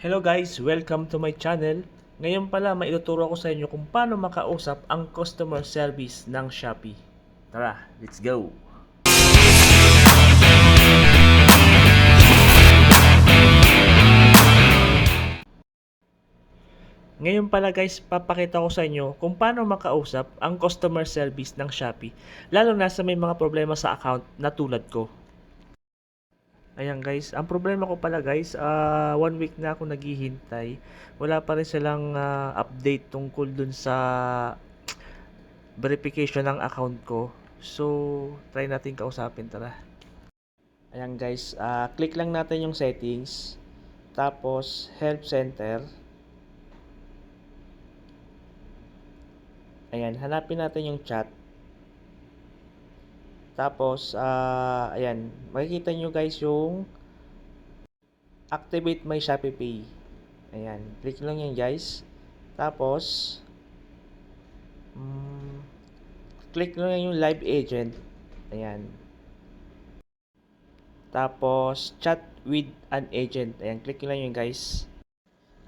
Hello guys! Welcome to my channel. Ngayon pala maituturo ko sa inyo kung paano makausap ang customer service ng Shopee. Tara, let's go! Ngayon pala guys, papakita ko sa inyo kung paano makausap ang customer service ng Shopee, lalo na sa may mga problema sa account na tulad ko. Ayan guys, ang problema ko pala guys, 1 week na ako naghihintay. Wala pa rin silang update tungkol dun sa verification ng account ko. So, try natin kausapin, tara. Ayan guys, click lang natin yung settings. Tapos, help center. Ayan, hanapin natin yung chat. Tapos, ayan, makikita nyo guys yung activate my Shopee Pay. Ayan, click lang yan guys. Tapos, click lang yung live agent. Ayan. Tapos, chat with an agent. Ayan, click lang yun guys.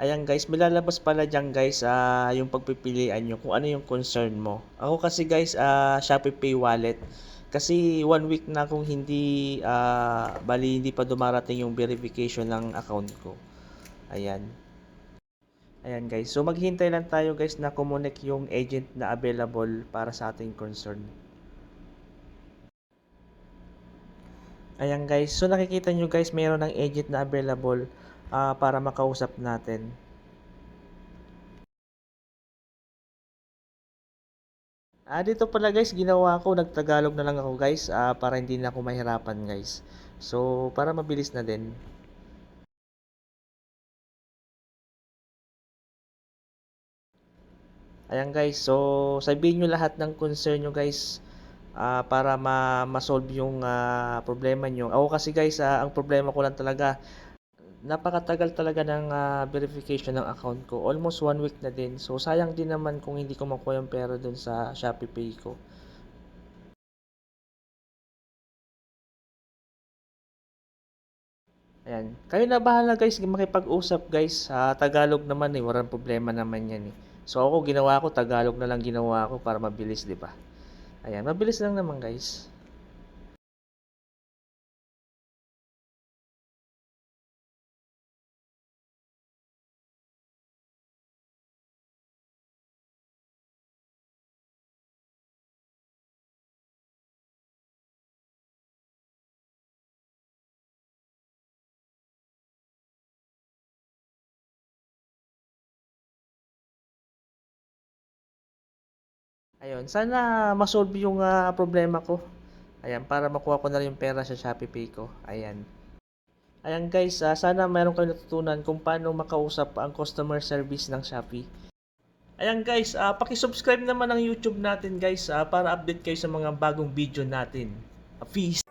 Ayan guys, may lalabas pala dyan guys, yung pagpipilian nyo kung ano yung concern mo. Ako kasi guys, Shopee Pay Wallet. Kasi 1 week na akong hindi, bali hindi pa dumarating yung verification ng account ko. Ayan. Ayan guys, so maghintay lang tayo guys na kumonek yung agent na available para sa ating concern. Ayan guys, so nakikita nyo guys, mayroon ng agent na available para makausap natin. Dito pala guys, ginawa ko, nagtagalog na lang ako guys, para hindi na ako mahirapan guys. So, para mabilis na din. Ayan guys, so sabihin nyo lahat ng concern nyo guys, para ma-solve yung problema nyo. Ako kasi guys, ang problema ko lang talaga, napakatagal talaga ng verification ng account ko. Almost 1 week na din. So, sayang din naman kung hindi ko makuha yung pera dun sa Shopee Pay ko. Ayan. Kayo na bahala guys, makipag-usap guys. Sa Tagalog naman eh, walang problema naman yan eh. So ako ginawa ko, Tagalog na lang ginawa ko para mabilis, di ba? Ayan, mabilis lang naman guys. Ayun, sana ma-solve yung problema ko. Ayan, para makuha ko na rin yung pera sa Shopee Pay ko. Ayan. Ayan guys, sana mayroon kayong natutunan kung paano makausap ang customer service ng Shopee. Ayan guys, paki-subscribe naman ang YouTube natin guys, para update kayo sa mga bagong video natin. Peace!